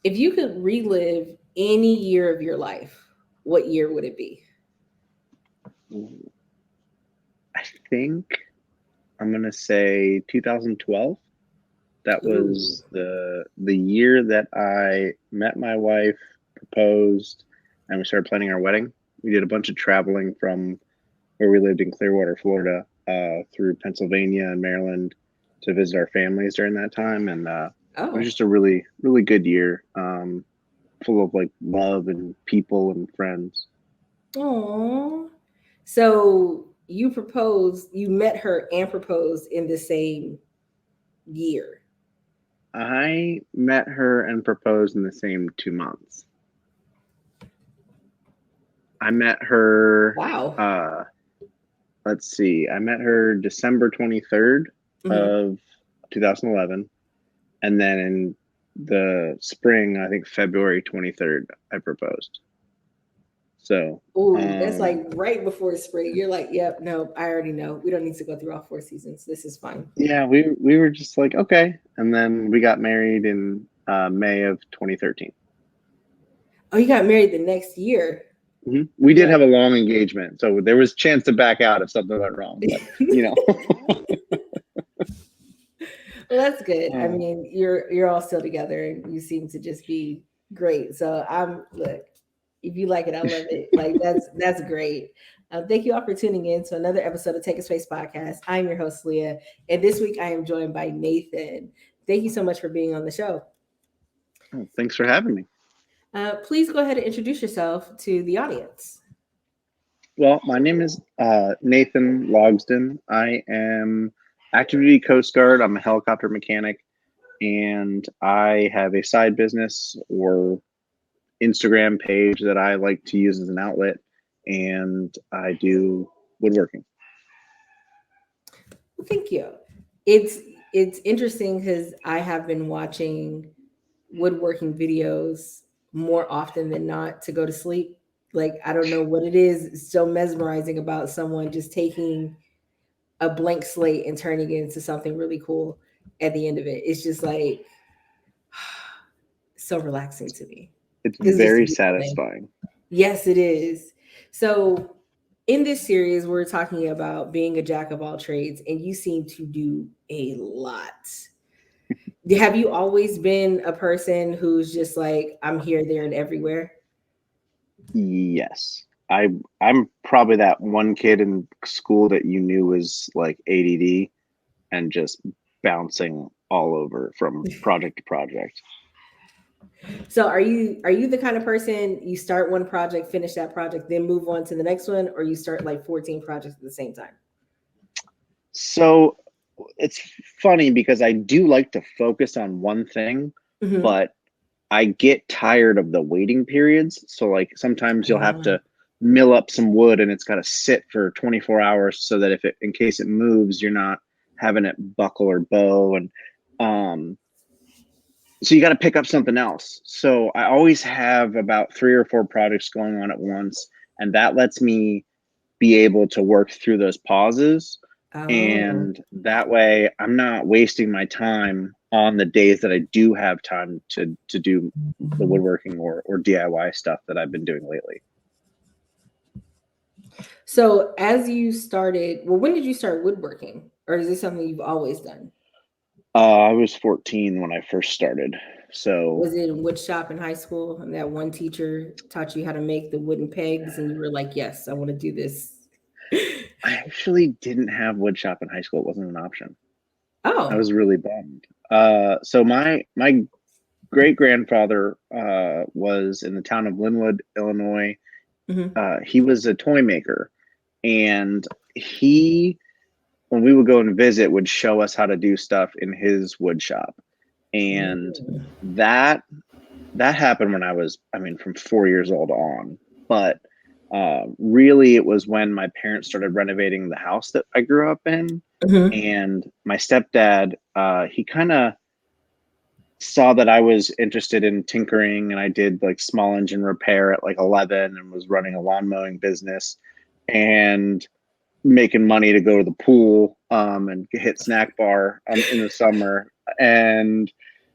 If you could relive any year of your life, what year would it be? I think I'm gonna say 2012. That Ooh. was the year that I met my wife, proposed, and we started planning our wedding. We did a bunch of traveling from where we lived in Clearwater, Florida, through Pennsylvania and Maryland to visit our families during that time, and it was Oh. just a really really good year, full of like love and people and friends. Oh. So you proposed, you met her and proposed in the same year. I met her and proposed in the same 2 months. I met her. Wow. Let's see. I met her December 23rd Hmm. of 2011, and then in the spring, I think February 23rd, I proposed. So, Oh, that's like um, right before spring. You're like, yep, no, I already know. We don't need to go through all four seasons. This is fine. yeah, we were just like okay, and then we got married in May of 2013. Oh, you got married the next year. We did Yeah. have a long engagement, so there was chance to back out if something went wrong. But you know, Well, that's good. I oh, mean, you're all still together and you seem to just be great. So I'm look, if you like it, I love it. Like that's great. Thank you all for tuning in to another episode of Take a Space podcast. I'm your host Leah, and this week I am joined by Nathan. Thank you so much for being on the show. thanks for having me. Please go ahead and introduce yourself to the audience. Well, my name is Nathan Logsdon. I am active duty Coast Guard. I'm a helicopter mechanic, and I have a side business or Instagram page that I like to use as an outlet, and I do woodworking. Well, thank you. It's it's interesting because I have been watching woodworking videos more often than not to go to sleep. Like I don't know what it is. It's so mesmerizing about someone just taking a blank slate and turning it into something really cool at the end of it. It's just like so relaxing to me. It's It's just a very beautiful thing. satisfying. Yes, it is. So in this series, we're talking about being a jack of all trades, and you seem to do a lot. Have you always been a person who's just like, I'm here, there, and everywhere? Yes. I'm probably that one kid in school that you knew was like ADD and just bouncing all over from project to project. So are you the kind of person you start one project, finish that project, then move on to the next one, or you start like 14 projects at the same time? So it's funny because I do like to focus on one thing, Hmm. but I get tired of the waiting periods. So like sometimes you'll have to mill up some wood and it's got to sit for 24 hours so that if it in case it moves, you're not having it buckle or bow and um so you got to pick up something else. So I always have about 3 or 4 projects going on at once, and that lets me be able to work through those pauses. Oh, And that way, I'm not wasting my time on the days that I do have time to do the woodworking or DIY stuff that I've been doing lately. so as you started, well, when did you start woodworking, or is this something you've always done? I was 14 when I first started, so Was it in wood shop in high school, and that one teacher taught you how to make the wooden pegs, and you were like, "Yes, I want to do this." I actually didn't have wood shop in high school. It wasn't an option. I Oh, was really bummed. So my great grandfather was in the town of Linwood, Illinois. hmm. He was a toy maker, and he, when we would go and visit, would show us how to do stuff in his wood shop. And that that happened when I was, I mean, from 4 years old on. But really, it was when my parents started renovating the house that I grew up in, Hmm. and my stepdad, he kind of saw that I was interested in tinkering and I did like small engine repair at like 11 and was running a lawn mowing business and making money to go to the pool and hit snack bar in the summer. And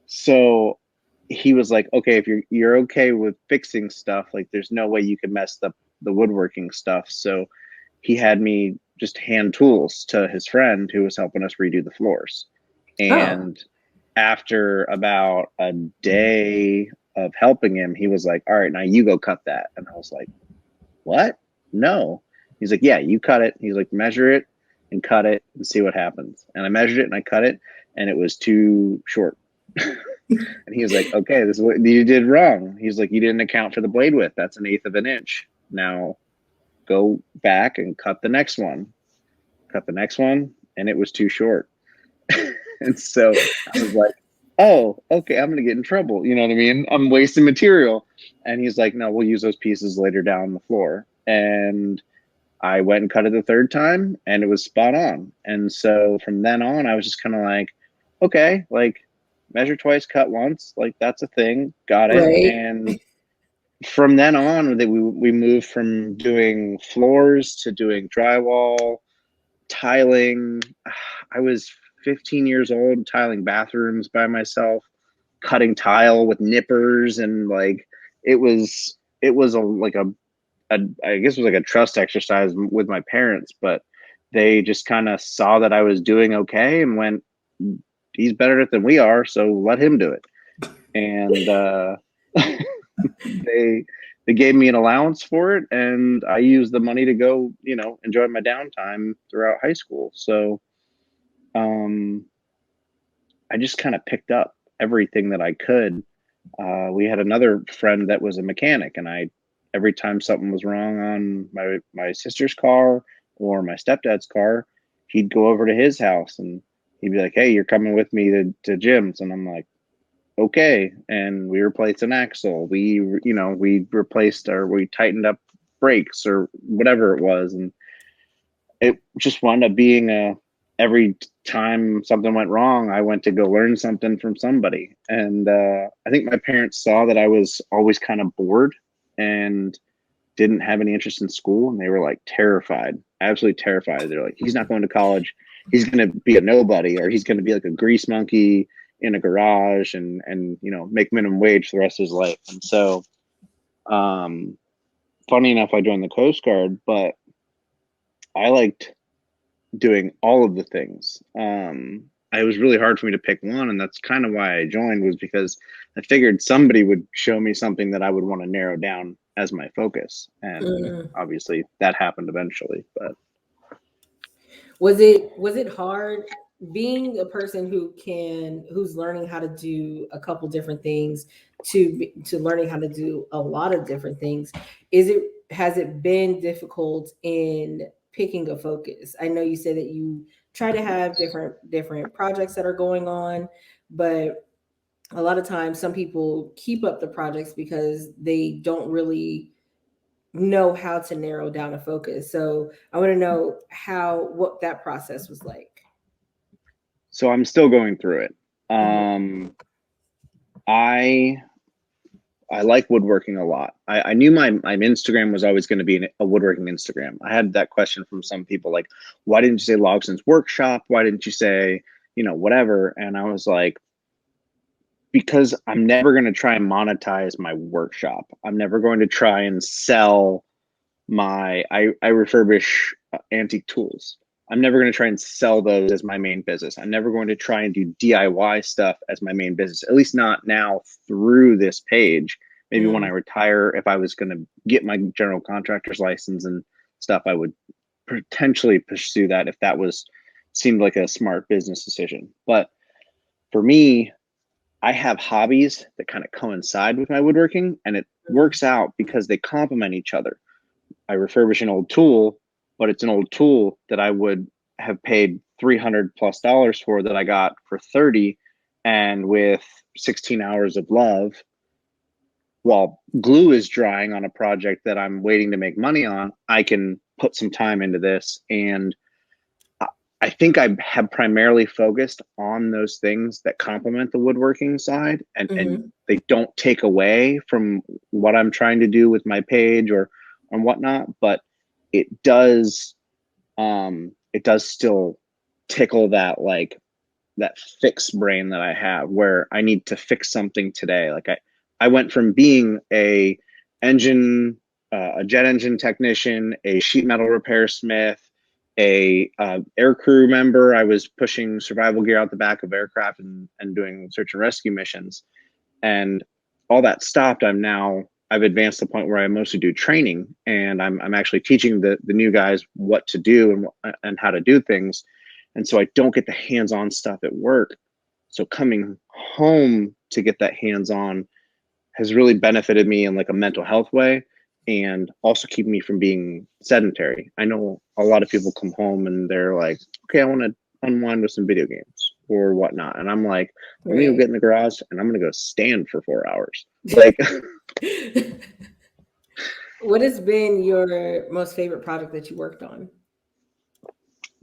so he was like, okay, if you're okay with fixing stuff, like there's no way you could mess up the woodworking stuff. So he had me just hand tools to his friend who was helping us redo the floors. Oh, And after about a day of helping him, he was like, all right, now you go cut that. And I was like, what? No. He's like, yeah, you cut it. He's like, measure it and cut it and see what happens. And I measured it and I cut it and it was too short. And he was like, okay, this is what you did wrong. He's like, you didn't account for the blade width. That's 1/8 of an inch. Now go back and cut the next one. Cut the next one, and it was too short. And so I was like, oh, okay, I'm gonna get in trouble. You know what I mean? I'm wasting material. And he's like, no, we'll use those pieces later down the floor. And I went and cut it the third time and it was spot on. And so from then on, I was just kind of like, okay, like measure twice, cut once, like that's a thing, got it. right. And from then on, we moved from doing floors to doing drywall, tiling. I was 15 years old, tiling bathrooms by myself, cutting tile with nippers, and like it was a like a I guess it was like a trust exercise with my parents, but they just kind of saw that I was doing okay and went, he's better at it than we are, so let him do it. And they they gave me an allowance for it, and I used the money to go, enjoy my downtime throughout high school. So um, I just kind of picked up everything that I could. We had another friend that was a mechanic, and I every time something was wrong on my sister's car or my stepdad's car, he'd go over to his house and he'd be like, "Hey, you're coming with me to Jim's," and I'm like, "Okay." And we replaced an axle. We replaced or we tightened up brakes or whatever it was, and it just wound up being every time something went wrong, I went to go learn something from somebody. And I think my parents saw that I was always kind of bored and didn't have any interest in school. And they were like terrified, absolutely terrified. They're like, he's not going to college. He's going to be a nobody, or he's going to be like a grease monkey in a garage and make minimum wage for the rest of his life. And so, um, funny enough, I joined the Coast Guard, but I liked doing all of the things. It was really hard for me to pick one, and that's kind of why I joined, was because I figured somebody would show me something that I would want to narrow down as my focus, and Mm. obviously that happened eventually. But Was it hard being a person who's learning how to do a couple different things to learning how to do a lot of different things? Has it been difficult in picking a focus? I know you said that you try to have different projects that are going on, but a lot of times some people keep up the projects because they don't really know how to narrow down a focus. So I want to know what that process was like. so I'm still going through it. Mhm. I I like woodworking a lot. I knew my Instagram was always going to be a woodworking Instagram. I had that question from some people, like, why didn't you say Logsdon's workshop? Why didn't you say, whatever? And I was like, because I'm never going to try and monetize my workshop. I'm never going to try and sell I refurbish antique tools. I'm never going to try and sell those as my main business. I'm never going to try and do DIY stuff as my main business, at least not now through this page. Maybe when I Mm, retire, if I was going to get my general contractor's license and stuff, I would potentially pursue that if that was seemed like a smart business decision. But for me, I have hobbies that kind of coincide with my woodworking, and it works out because they complement each other. I refurbish an old tool, but it's an old tool that I would have paid $300+ for that I got for 30. And with 16 hours of love, while glue is drying on a project that I'm waiting to make money on, I can put some time into this. And I think I have primarily focused on those things that complement the woodworking side, and mhm. they don't take away from what I'm trying to do with my page or and whatnot, but it does still tickle that like that fix brain that I have, where I need to fix something today. Like I went from being engine, a jet engine technician, a sheet metal repair smith, a air crew member. I was pushing survival gear out the back of aircraft and doing search and rescue missions, and all that stopped. I've advanced to the point where I mostly do training, and I'm actually teaching the new guys what to do and how to do things. And so I don't get the hands-on stuff at work. So coming home to get that hands-on has really benefited me in like a mental health way, and also keeping me from being sedentary. I know a lot of people come home and they're like, okay, I want to unwind with some video games or whatnot. And I'm like, let me go Right. get in the garage and I'm going to go stand for 4 hours. Like, What has been your most favorite project that you worked on?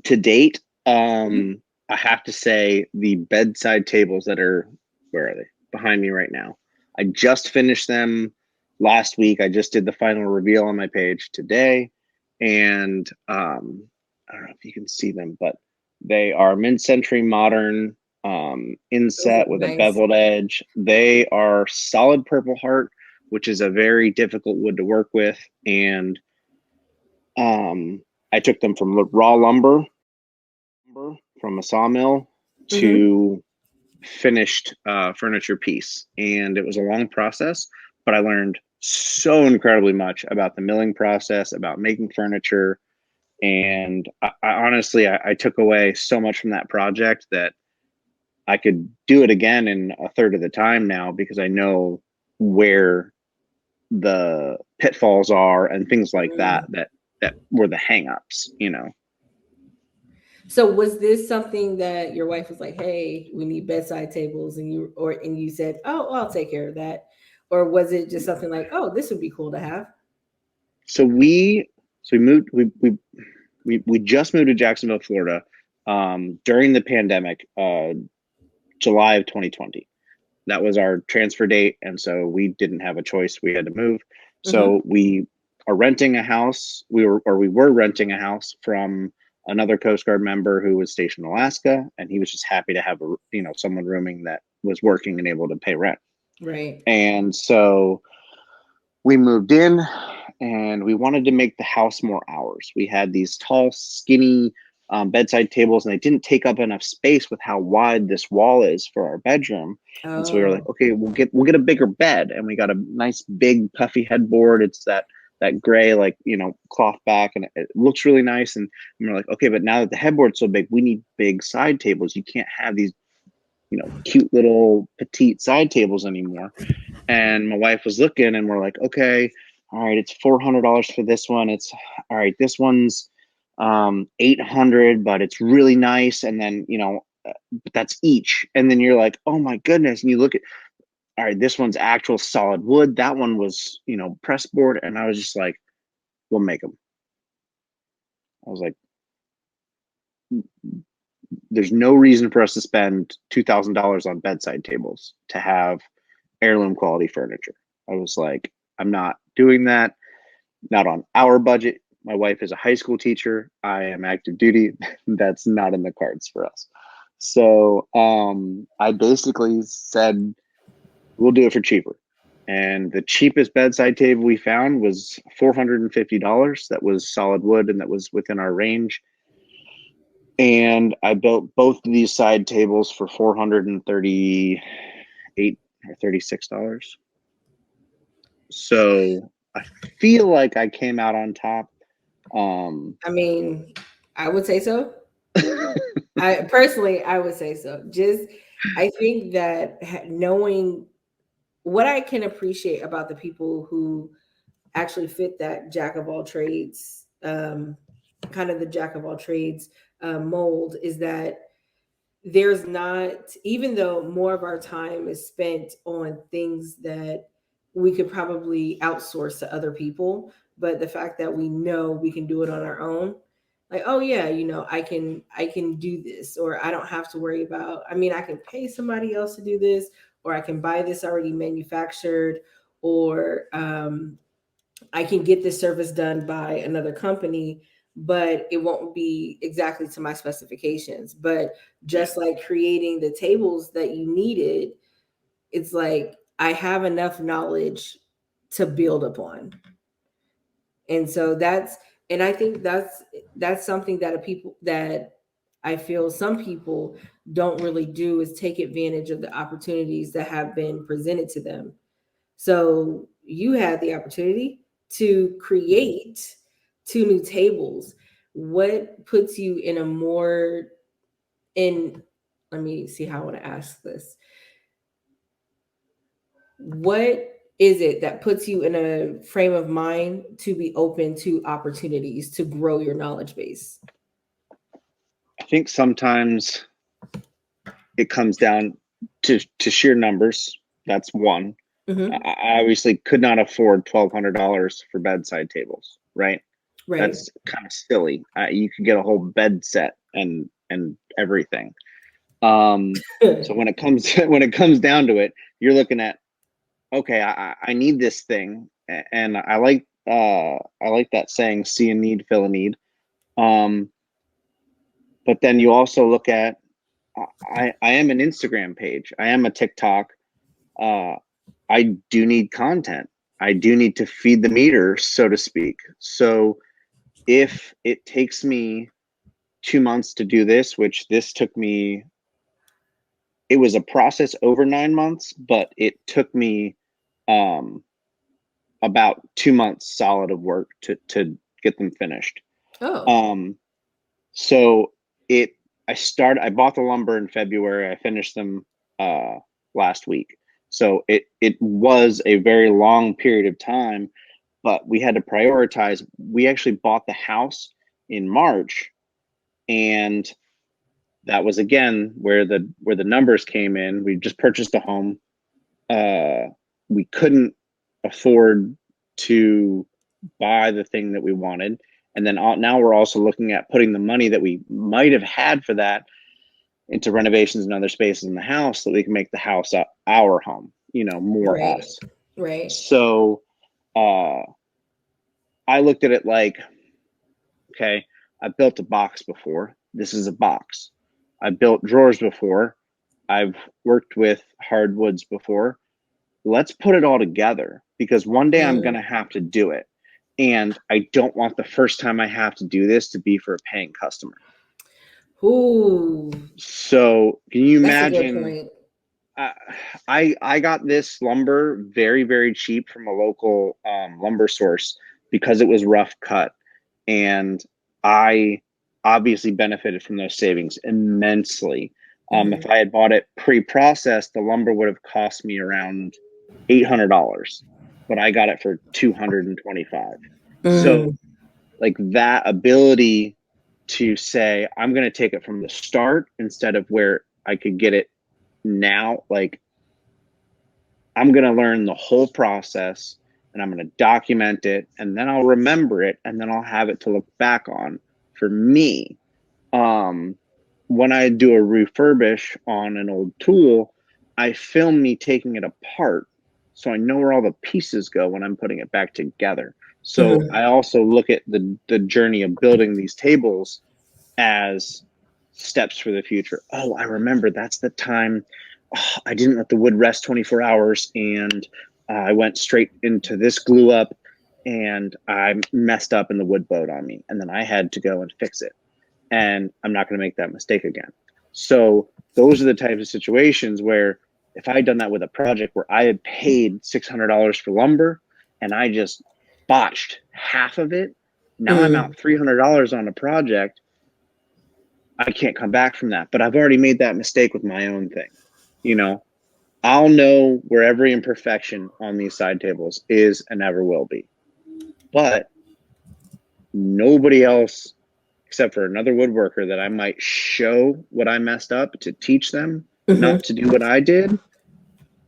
to date, Mhm. I have to say the bedside tables that are, where are they? Behind me right now. I just finished them last week. I just did the final reveal on my page today. And I don't know if you can see them, but they are mid-century modern, Those inset look with a nice. beveled edge. They are solid Purple Heart, which is a very difficult wood to work with. And um, I took them from raw lumber from a sawmill Hmm. to finished furniture piece. And it was a long process, but I learned so incredibly much about the milling process, about making furniture. And I honestly, I took away so much from that project that I could do it again in a third of the time now, because I know where the pitfalls are and things like that, that were the hangups, you know. So was this something that your wife was like, "Hey, we need bedside tables," and you said, "Oh, well, I'll take care of that," or was it just something like, "Oh, this would be cool to have"? So we moved we just moved to Jacksonville, Florida, during the pandemic, July of 2020. That was our transfer date, and so we didn't have a choice. We had to move. Hmm. So we are renting a house. We were renting a house from another Coast Guard member who was stationed in Alaska, and he was just happy to have someone rooming that was working and able to pay rent. Right. And so we moved in, and we wanted to make the house more ours. We had these tall, skinny bedside tables, and they didn't take up enough space with how wide this wall is for our bedroom. And so we were like, Oh, okay, we'll get a bigger bed, and we got a nice big puffy headboard. It's that gray, like, cloth back, and it looks really nice. And we're like, okay, but now that the headboard's so big, we need big side tables. You can't have these cute little petite side tables anymore. And my wife was looking, and we're like, okay, all right, it's $400 for this one. It's all right, this one's 800, but it's really nice. And then but that's each. And then you're like, oh my goodness. And you look at, all right, this one's actual solid wood, that one was press board. And I was just like, we'll make them. I was like, there's no reason for us to spend $2,000 on bedside tables to have heirloom quality furniture. I was like, I'm not doing that. Not on our budget. My wife is a high school teacher. I am active duty. That's not in the cards for us. So I basically said, we'll do it for cheaper. And the cheapest bedside table we found was $450. That was solid wood, and that was within our range. And I built both of these side tables for $438 or $36. So I feel like I came out on top. Um, I mean, I would say so. I personally, I would say so. Just, I think that knowing what I can appreciate about the people who actually fit that jack of all trades, kind of the jack of all trades mold, is that there's not, even though more of our time is spent on things that we could probably outsource to other people, but the fact that we know we can do it on our own, like, oh yeah, I can do this, or I don't have to worry about, I mean, I can pay somebody else to do this, or I can buy this already manufactured, or I can get this service done by another company. but it won't be exactly to my specifications. But just like creating the tables that you needed, it's like I have enough knowledge to build upon. And so and I think that's something that a people that I feel some people don't really do, is take advantage of the opportunities that have been presented to them. So you had the opportunity to create two new tables. What puts you in a more in let me see how I want to ask this. What is it that puts you in a frame of mind to be open to opportunities to grow your knowledge base? I think sometimes it comes down to sheer numbers. That's one. Mm-hmm. I obviously could not afford $1,200 for bedside tables, right? Right. That's kind of silly. You could get a whole bed set and everything. So when it comes when it comes down to it, you're looking at, okay, I need this thing, and I like that saying, see a need, fill a need. Um, but then you also look at, I am an Instagram page, I am a TikTok. Uh, I do need content. I do need to feed the meter, so to speak. So if it takes me 2 months to do this, which this took me, it was a process over 9 months, but it took me um, about 2 months solid of work to get them finished. Oh. Um, so it, I bought the lumber in February. I finished them last week. So it was a very long period of time, but we had to prioritize. We actually bought the house in March, and that was again where the numbers came in. We just purchased a home. We couldn't afford to buy the thing that we wanted, and then now we're also looking at putting the money that we might have had for that into renovations and other spaces in the house so that we can make the house our home, more Right. us. Right. So uh, I looked at it like, okay, I built a box before. This is a box. I built drawers before. I've worked with hardwoods before. Let's put it all together, because one day I'm going to Mm. have to do it. And I don't want the first time I have to do this to be for a paying customer. Ooh, So can you that's a good imagine? point. Uh, I got this lumber very, very cheap from a local lumber source because it was rough cut, and I obviously benefited from those savings immensely. If Mm-hmm. I had bought it pre-processed, the lumber would have cost me around $800, but I got it for 225. So Mm. like that ability to say, I'm going to take it from the start instead of where I could get it now, like I'm going to learn the whole process, and I'm going to document it, and then I'll remember it, and then I'll have it to look back on for me. Um, when I do a refurbish on an old tool, I film me taking it apart so I know where all the pieces go when I'm putting it back together. So Mm-hmm. I also look at the journey of building these tables as steps for the future. Oh, I remember that's the time I didn't let the wood rest 24 hours, and I went straight into this glue up, and I messed up and the wood bowed on me, and then I had to go and fix it, and I'm not going to make that mistake again. So those are the types of situations where if I had done that with a project where I had paid $600 for lumber and I just botched half of it, now I'm Mm. out $300 on a project. I can't come back from that, but I've already made that mistake with my own thing. You know, I'll know where every imperfection on these side tables is and ever will be. But nobody else, except for another woodworker that I might show what I messed up to teach them Mm-hmm. not to do what I did,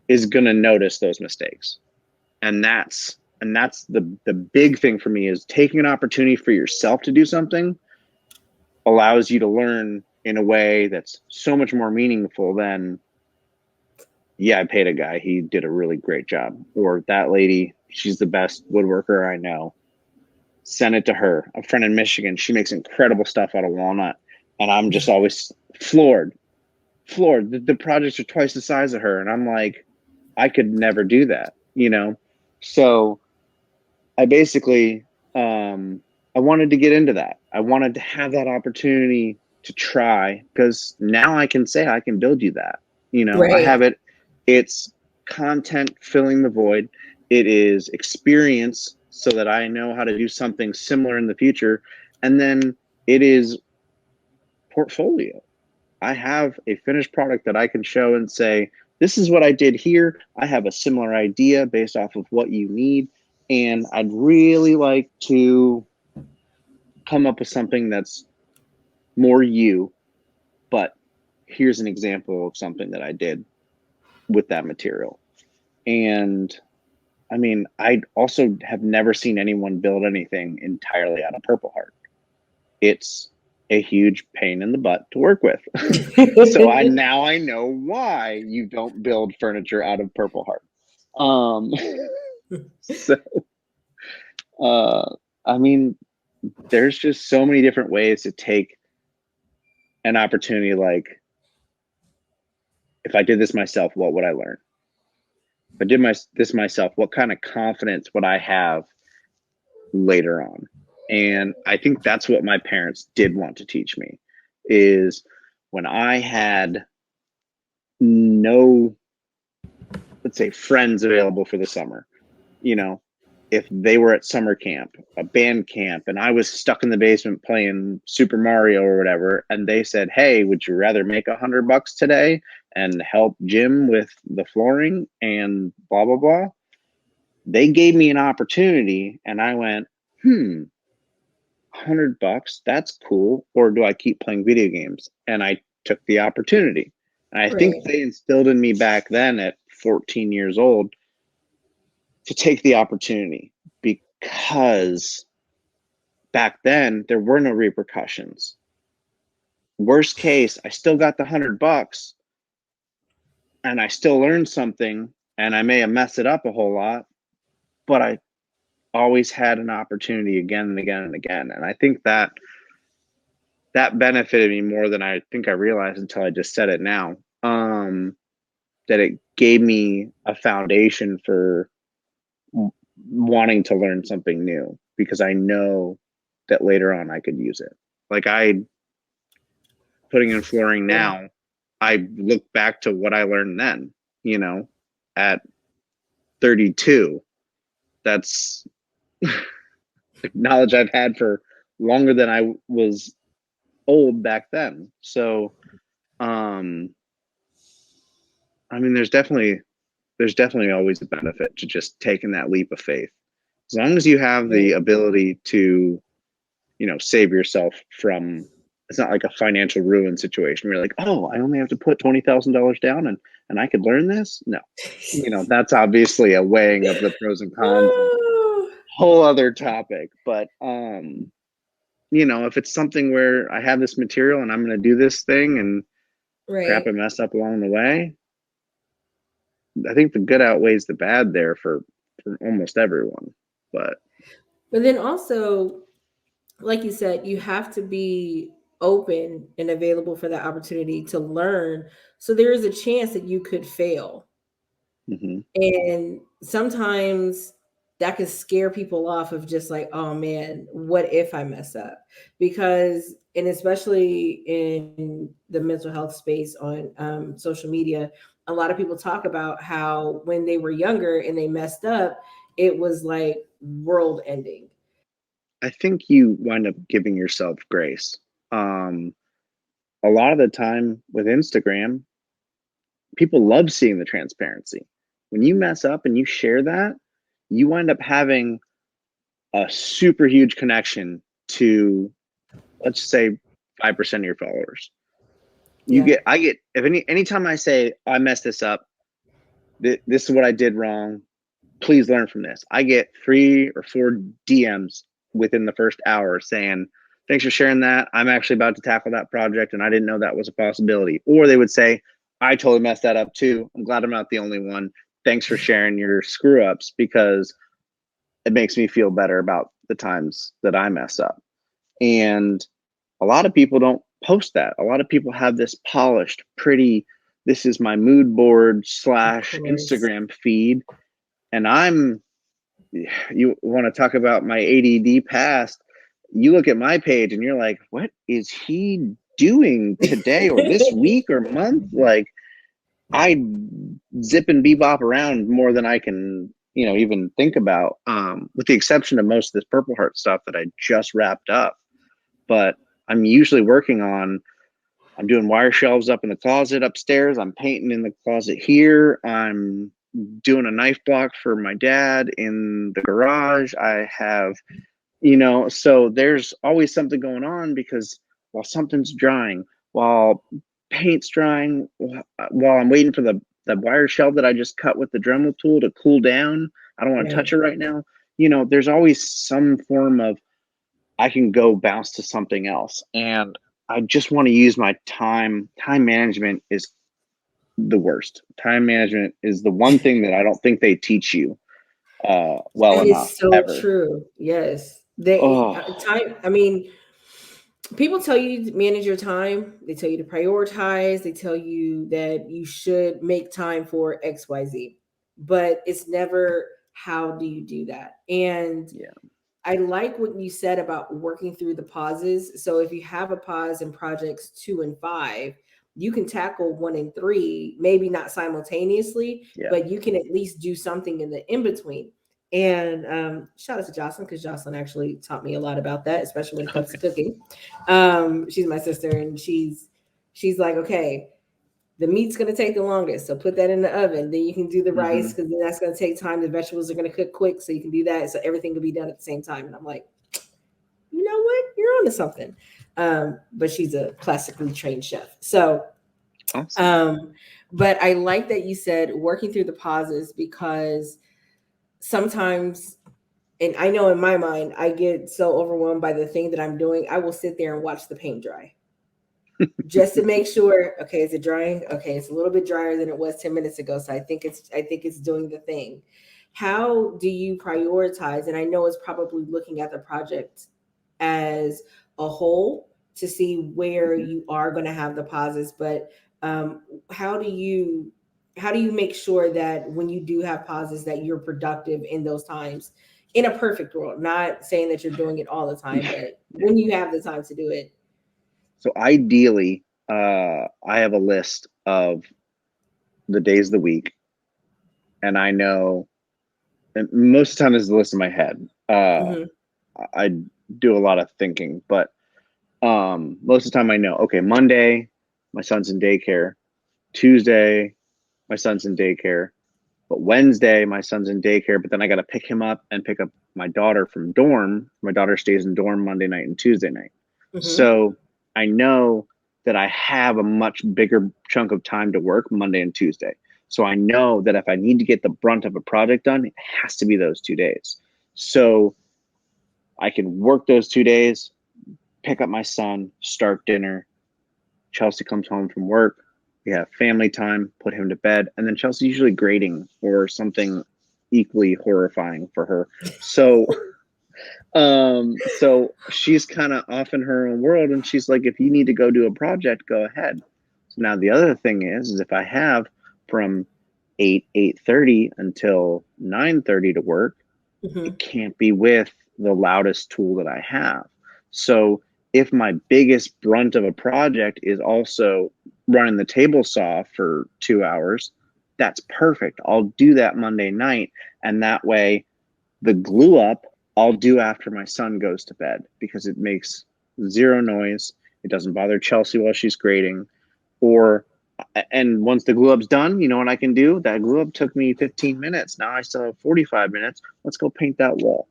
is going to notice those mistakes. And that's the big thing for me, is taking an opportunity for yourself to do something allows you to learn in a way that's so much more meaningful than, yeah, I paid a guy, he did a really great job, or that lady, she's the best woodworker I know. send it to her. A friend in Michigan, she makes incredible stuff out of walnut, and I'm just always floored. The projects are twice the size of her, and I'm like, I could never do that, you know. So I basically, I wanted to get into that. I wanted to have that opportunity to try, because now I can say I can build you that. You know, I have Right. it. It's content filling the void. It is experience so that I know how to do something similar in the future. And then it is portfolio. I have a finished product that I can show and say, this is what I did here. I have a similar idea based off of what you need. And I'd really like to come up with something that's more you, but here's an example of something that I did with that material. And I mean, I also have never seen anyone build anything entirely out of Purple Heart. It's a huge pain in the butt to work with. So I know why you don't build furniture out of Purple Heart. Um, so I mean, there's just so many different ways to take an opportunity. Like, if I did this myself, what would I learn? If I did this myself, what kind of confidence would I have later on? And I think that's what my parents did want to teach me, is when I had no, let's say, friends available for the summer, you know, if they were at summer camp, a band camp, and I was stuck in the basement playing Super Mario or whatever, and they said, hey, would you rather make $100 today and help Jim with the flooring and blah, blah, blah? They gave me an opportunity, and I went, $100, that's cool. Or do I keep playing video games? And I took the opportunity. And I think Right. they instilled in me back then at 14 years old to take the opportunity, because back then there were no repercussions. Worst case, I still got the $100 and I still learned something, and I may have messed it up a whole lot, but I always had an opportunity again and again and again. And I think that benefited me more than I think I realized until I just said it now. That it gave me a foundation for wanting to learn something new, because I know that later on I could use it. Like, I putting in flooring Yeah. now, I look back to what I learned then, you know, at 32. That's knowledge I've had for longer than I was old back then. So, um, I mean, there's definitely always a benefit to just taking that leap of faith. As long as you have the Right. ability to, save yourself from, it's not like a financial ruin situation where you're like, oh, I only have to put $20,000 down and I could learn this. No, that's obviously a weighing of the pros and cons and a Oh, whole other topic. But, if it's something where I have this material and I'm going to do this thing and crap, right. I messed up along the way, I think the good outweighs the bad there for almost everyone. But But then also, like you said, you have to be open and available for that opportunity to learn. So there is a chance that you could fail. mhm. And sometimes that can scare people off of just like, oh man, what if I mess up? Because, and especially in the mental health space on social media, a lot of people talk about how when they were younger and they messed up, it was like world ending. I think you wind up giving yourself grace. Um, a lot of the time with Instagram, people love seeing the transparency. When you mess up and you share that, you wind up having a super huge connection to, let's say, 5% of your followers. Yeah. I get, if anytime I say I messed this up, this is what I did wrong, please learn from this, I get 3 or 4 DMs within the first hour saying, thanks for sharing that. I'm actually about to tackle that project and I didn't know that was a possibility. Or they would say, I totally messed that up too. I'm glad I'm not the only one. Thanks for sharing your screw ups, because it makes me feel better about the times that I mess up. And a lot of people don't post that. A lot of people have this polished, pretty, this is my mood board / Of course. Instagram feed. And you want to talk about my ADD past. You look at my page and you're like, what is he doing today or this week or month? Like, I zip and bebop around more than I can, even think about, with the exception of most of this Purple Heart stuff that I just wrapped up. But I'm usually I'm doing wire shelves up in the closet upstairs. I'm painting in the closet here. I'm doing a knife block for my dad in the garage. I have, so there's always something going on, because while something's drying, while paint's drying, while I'm waiting for the wire shelf that I just cut with the Dremel tool to cool down, I don't want to touch it right now. There's always some form of, I can go bounce to something else. And I just want to use my time. Time management is the worst. Time management is the one thing that I don't think they teach you well That enough is so ever. true. Yes. They Oh, time, I mean, people tell you to manage your time. They tell you to prioritize. They tell you that you should make time for XYZ. But it's never how do you do that? And yeah. I like what you said about working through the pauses. So if you have a pause in projects 2 and 5, you can tackle 1 and 3, maybe not simultaneously, Yeah. but you can at least do something in the in between. And shout out to Jocelyn, because Jocelyn actually taught me a lot about that, especially when it comes to Okay. cooking. She's my sister, and she's like, okay, the meat's going to take the longest, so put that in the oven. Then you can do the Mm-hmm. rice, because then that's going to take time. The vegetables are going to cook quick, so you can do that. So everything can be done at the same time. And I'm like, you know what? You're onto something. But she's a classically trained chef. So, Awesome. um, but I like that you said working through the pauses, because sometimes, and I know in my mind, I get so overwhelmed by the thing that I'm doing, I will sit there and watch the paint dry just to make sure, okay, is it drying? Okay, it's a little bit drier than it was 10 minutes ago, so I think it's doing the thing. How do you prioritize? And I know it's probably looking at the project as a whole to see where Mm-hmm. you are going to have the pauses, but um, how do you make sure that when you do have pauses that you're productive in those times, in a perfect world? Not saying that you're doing it all the time, but Yeah. when you have the time to do it. So ideally, I have a list of the days of the week, and I know, and most of the time this is the list in my head. Mhm. I do a lot of thinking, but most of the time I know, okay, Monday, my son's in daycare. Tuesday, my son's in daycare. But Wednesday, my son's in daycare, but then I got to pick him up and pick up my daughter from dorm. My daughter stays in dorm Monday night and Tuesday night. Mhm. So I know that I have a much bigger chunk of time to work Monday and Tuesday. So I know that if I need to get the brunt of a project done, it has to be those 2 days. So I can work those 2 days, pick up my son, start dinner. Chelsea comes home from work. We have family time, put him to bed, and then Chelsea's usually grading or something equally horrifying for her. So so she's kind of off in her own world, and she's like, if you need to go do a project, go ahead. So now the other thing is if I have from 8:30 until 9:30 to work, it Mhm. can't be with the loudest tool that I have. So if my biggest brunt of a project is also running the table saw for 2 hours, that's perfect. I'll do that Monday night. And that way, the glue up I'll do after my son goes to bed, because it makes zero noise. It doesn't bother Chelsea while she's grading. Or, and once the glue up's done, you know what I can do? That glue up took me 15 minutes. Now I still have 45 minutes. Let's go paint that wall.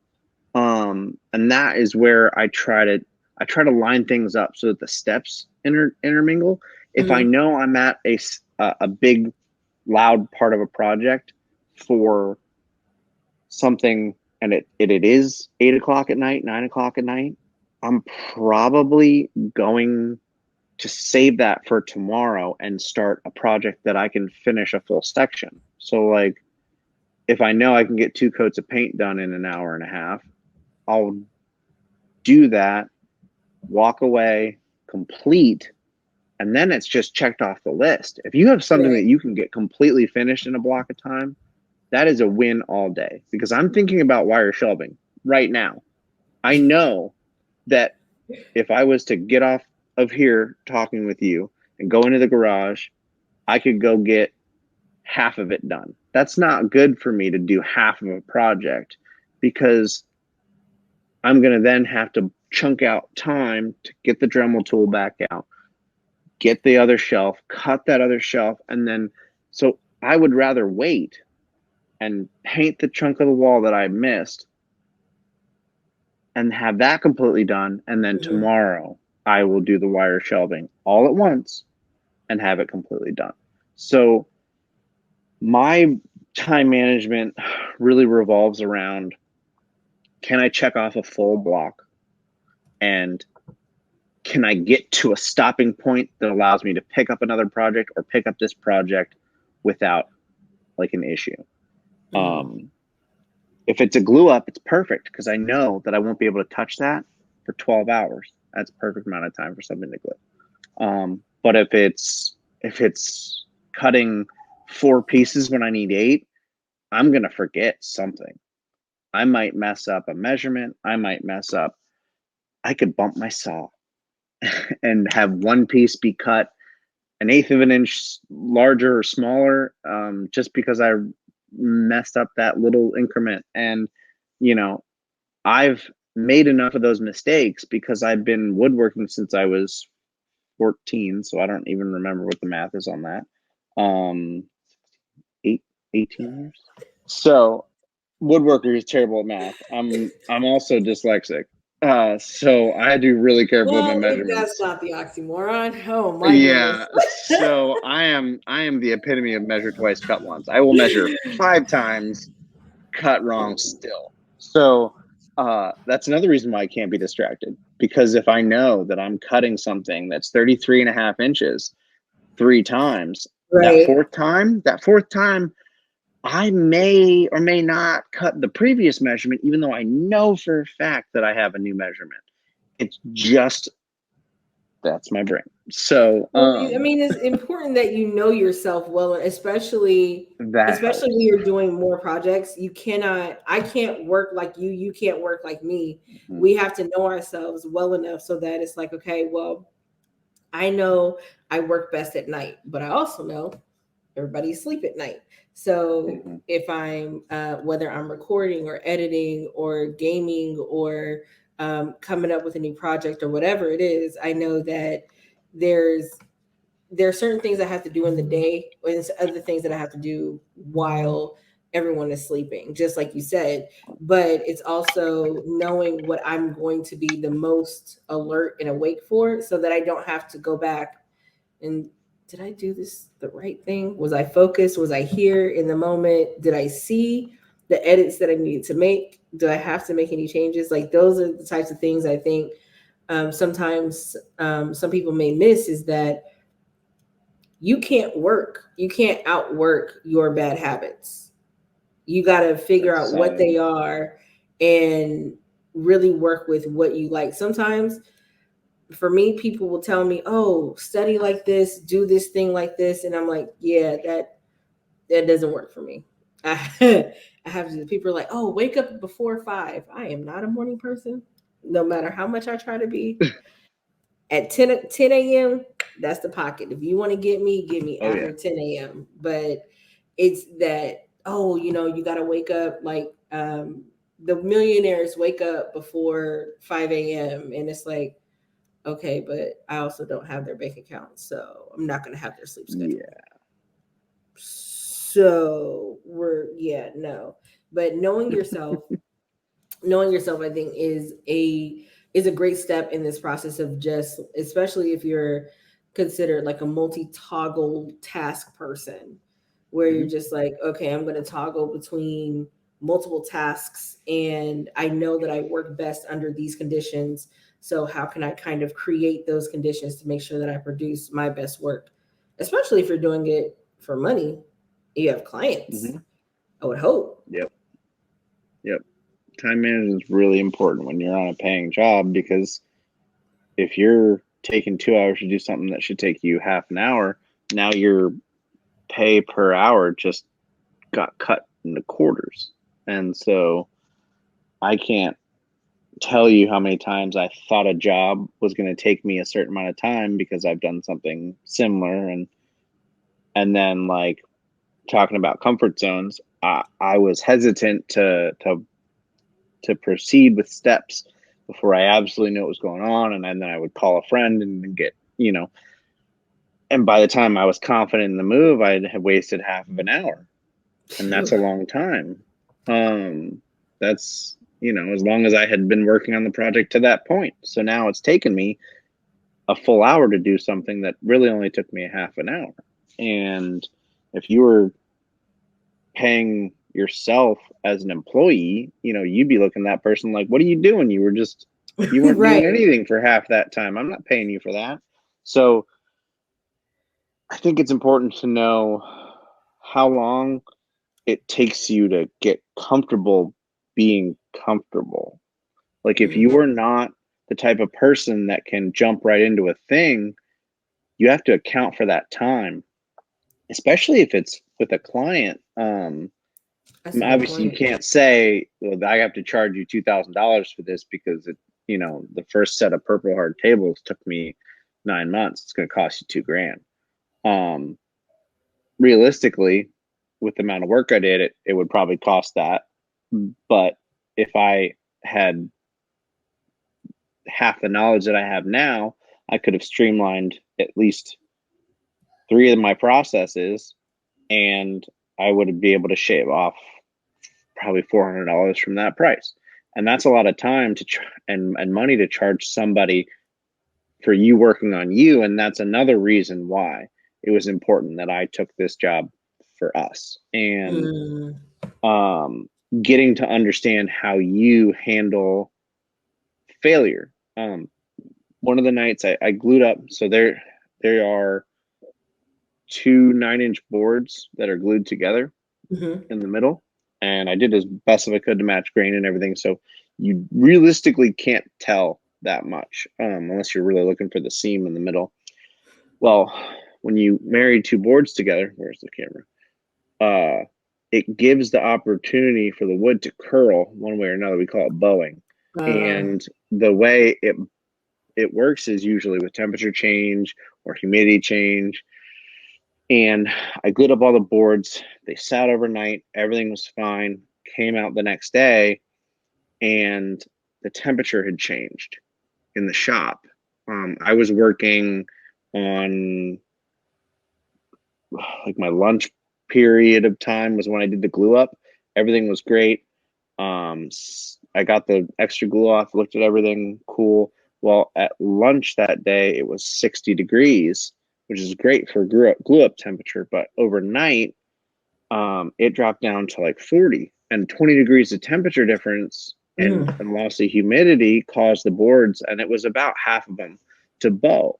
And that is where I try to line things up so that the steps intermingle. If I Mhm. know I'm at a big loud part of a project for something, and it is 8 o'clock at night, 9 o'clock at night, I'm probably going to save that for tomorrow and start a project that I can finish a full section. So like, if I know I can get 2 coats of paint done in an hour and a half, I'll do that, walk away, complete, and then it's just checked off the list. If you have something Right. that you can get completely finished in a block of time, that is a win all day, because I'm thinking about wire shelving right now. I know that if I was to get off of here talking with you and go into the garage, I could go get half of it done. That's not good for me to do half of a project, because I'm going to then have to chunk out time to get the Dremel tool back out, get the other shelf, cut that other shelf, and then, so I would rather wait and paint the chunk of the wall that I missed and have that completely done. And then tomorrow I will do the wire shelving all at once and have it completely done. So my time management really revolves around, can I check off a full block, and can I get to a stopping point that allows me to pick up another project or pick up this project without like an issue. If it's a glue up, it's perfect, because I know that I won't be able to touch that for 12 hours. That's a perfect amount of time for something to glue. But if it's cutting 4 pieces when I need 8, I'm going to forget something. I might mess up a measurement. I could bump my saw and have one piece be cut 1/8 of an inch larger or smaller, just because I messed up that little increment. And, I've made enough of those mistakes because I've been woodworking since I was 14. So I don't even remember what the math is on that. 18 years. So woodworker is terrible at math. I'm also dyslexic. So I had to be really careful with my Well, if that's measurements. not the oxymoron, oh my Yeah. goodness. So I am the epitome of measure twice, cut once. I will measure 5 times, cut wrong still. So that's another reason why I can't be distracted, because if I know that I'm cutting something that's 33.5 inches 3 times, that Right. fourth time, I may or may not cut the previous measurement, even though I know for a fact that I have a new measurement. It's just, that's my brain. So Well, I mean, it's important that you know yourself well, especially that especially when helps. you're doing more projects. I can't work like you can't work like me. Mm-hmm. We have to know ourselves well enough so that it's like, okay, well, I know I work best at night, but I also know everybody sleep at night. So Mm-hmm. if I'm whether I'm recording or editing or gaming or coming up with a new project or whatever it is, I know that there's there are certain things I have to do in the day, and there's other things that I have to do while everyone is sleeping, just like you said. But it's also knowing what I'm going to be the most alert and awake for, so that I don't have to go back and, did I do this the right thing? Was I focused? Was I here in the moment? Did I see the edits that I needed to make? Do I have to make any changes? Like, those are the types of things I think sometimes some people may miss, is that you can't outwork your bad habits. You got to figure That's out what solid. they are and really work with what you like. Sometimes for me, people will tell me, "Oh, study like this, do this thing like this," and I'm like, "Yeah, that doesn't work for me." I have to. People are like, "Oh, wake up before 5." I am not a morning person, no matter how much I try to be. At 10 a.m., that's the pocket. If you want to get me Oh yeah. after 10 a.m. But it's that, oh, you got to wake up like the millionaires wake up before 5 a.m. And it's like, okay, but I also don't have their bank account. So I'm not going to have their sleep schedule. Yeah. So yeah, no. But knowing yourself, I think, is a great step in this process of, just especially if you're considered like a multi-toggle task person, where you're Mm-hmm. just like, okay, I'm going to toggle between multiple tasks, and I know that I work best under these conditions. So how can I kind of create those conditions to make sure that I produce my best work, especially if you're doing it for money, you have clients, Mm-hmm. I would hope. Yep. Yep. Time management is really important when you're on a paying job, because if you're taking 2 hours to do something that should take you half an hour, now your pay per hour just got cut into quarters. And so I can't tell you how many times I thought a job was going to take me a certain amount of time because I've done something similar. And then, like, talking about comfort zones, I was hesitant to proceed with steps before I absolutely knew what was going on. And then I would call a friend and get, and by the time I was confident in the move, I had wasted half of an hour, and that's a long time. That's, as long as I had been working on the project to that point. So now it's taken me a full hour to do something that really only took me a half an hour. And if you were paying yourself as an employee, you'd be looking at that person like, what are you doing? You weren't Right. doing anything for half that time. I'm not paying you for that. So I think it's important to know how long it takes you to get comfortable being comfortable. Like, if you are not the type of person that can jump right into a thing, you have to account for that time, especially if it's with a client. That's a good Obviously, you point. can't say, well, I have to charge you $2,000 for this because the first set of Purple Heart tables took me 9 months. It's going to cost you $2,000. Realistically, with the amount of work I did, it would probably cost that. But if I had half the knowledge that I have now, I could have streamlined at least 3 of my processes, and I would be able to shave off probably $400 from that price. And that's a lot of time and money to charge somebody for you working on you. And that's another reason why it was important that I took this job for us. And getting to understand how you handle failure. One of the nights I glued up, so there are 2 9-inch boards that are glued together in the middle, and I did as best as I could to match grain and everything. So you realistically can't tell that much unless you're really looking for the seam in the middle. Well, when you marry 2 boards together, where's the camera? It gives the opportunity for the wood to curl one way or another. We call it bowing. And the way it works is usually with temperature change or humidity change. And I glued up all the boards. They sat overnight. Everything was fine. Came out the next day, and the temperature had changed in the shop. I was working on, like, my lunch period of time was when I did the glue up. Everything was great. I got the extra glue off, looked at everything, cool. Well, at lunch that day, it was 60 degrees, which is great for glue up temperature. But overnight, it dropped down to like 40, and 20 degrees of temperature difference and loss of humidity caused the boards, and it was about half of them, to bow.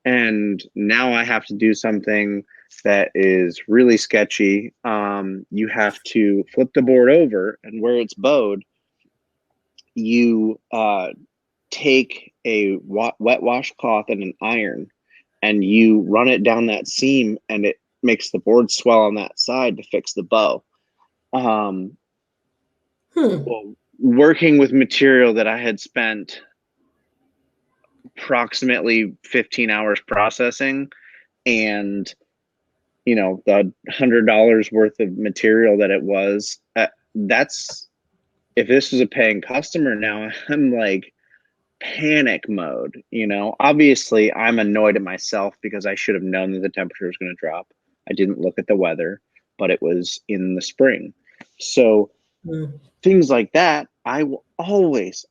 And now I have to do something that is really sketchy. You have to flip the board over, and where it's bowed, you take a wet washcloth and an iron, and you run it down that seam, and it makes the board swell on that side to fix the bow. Well, working with material that I had spent approximately 15 hours processing, and the $100 worth of material that it was, that's, if this was a paying customer now, I'm like panic mode. Obviously I'm annoyed at myself because I should have known that the temperature was going to drop. I didn't look at the weather, but it was in the spring. So things like that, I will always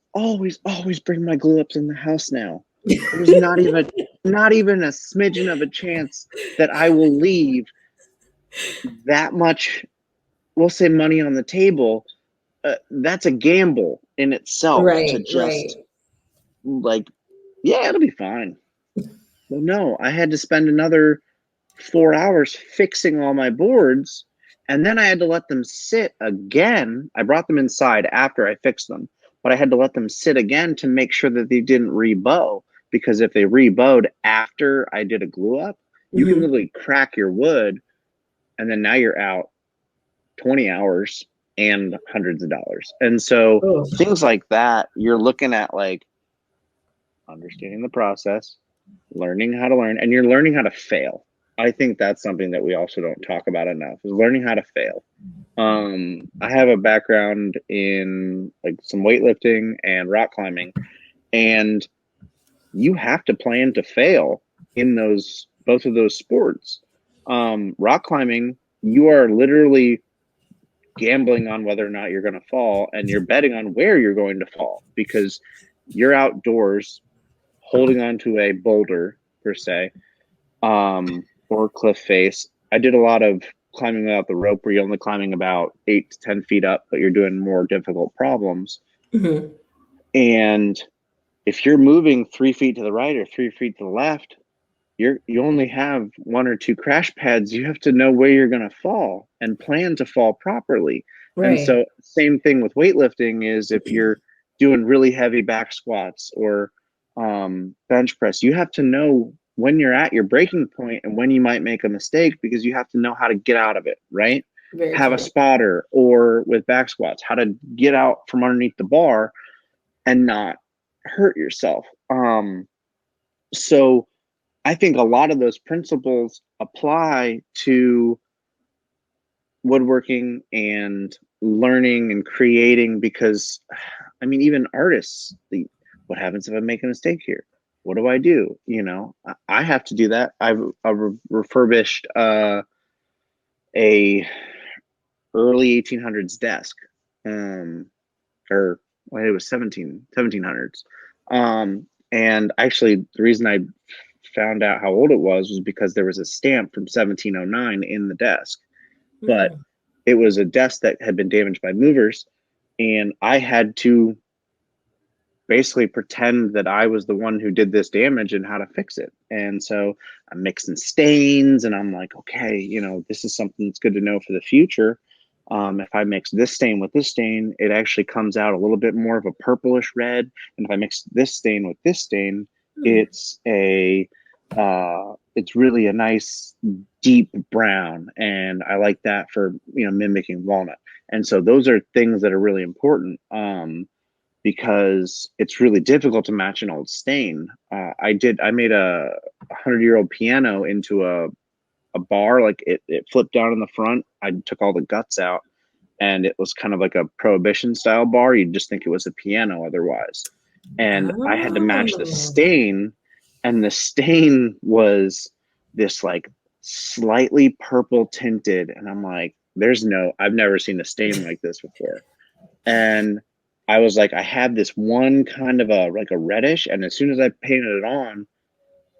bring my glue ups in the house now. There's not even a smidgen of a chance that I will leave that much, we'll say, money on the table. That's a gamble in itself, to just like, yeah, it'll be fine. Well, no, I had to spend another 4 hours fixing all my boards, And then I had to let them sit again. I brought them inside after I fixed them, but I had to let them sit again to make sure that they didn't rebow. Because if they rebowed after I did a glue up, you can Mm-hmm. literally crack your wood, and then now you're out 20 hours and hundreds of dollars. And so Oh, things like that, you're looking at like understanding the process, learning how to learn, and you're learning how to fail. I think that's something that we also don't talk about enough is learning how to fail. I have a background in like some weightlifting and rock climbing, and you have to plan to fail in those both of those sports. Rock climbing, you are literally gambling on whether or not you're going to fall, and you're betting on where you're going to fall because you're outdoors holding onto a boulder per se, or cliff face. I did a lot of climbing without the rope where you're only climbing about 8 to 10 feet up, but you're doing more difficult problems. mm-hmm. And if you're moving 3 feet to the right or 3 feet to the left, you only have one or two crash pads. You have to know where you're going to fall and plan to fall properly. And Right. so same thing with weightlifting is if you're doing really heavy back squats or bench press, you have to know when you're at your breaking point and when you might make a mistake because you have to know how to get out of it, right? Very Have a true. spotter, or with back squats, how to get out from underneath the bar and not hurt yourself. So I think a lot of those principles apply to woodworking and learning and creating because, I mean, even artists, what happens if I make a mistake here? What do I do? You know, I have to do that. I've refurbished a early 1800s desk, um, or well, it was 1700s. And actually, the reason I found out how old it was because there was a stamp from 1709 in the desk, but Mm. it was a desk that had been damaged by movers, and I had to basically pretend that I was the one who did this damage and how to fix it. And so I'm mixing stains, and I'm like, okay, you know, this is something that's good to know for the future. If I mix this stain with this stain, it actually comes out a little bit more of a purplish red. And if I mix this stain with this stain, Mm. it's it's really a nice deep brown, and I like that for mimicking walnut. And so those are things that are really important. Because it's really difficult to match an old stain. I made a 100-year-old piano into a bar, like it flipped down in the front. I took all the guts out, and it was kind of like a prohibition style bar. You'd just think it was a piano otherwise. And I had to match the Oh. stain, and the stain was this like slightly purple tinted, and I'm like, I've never seen a stain like this before. And I was like, I had this one kind of a reddish, and as soon as I painted it on,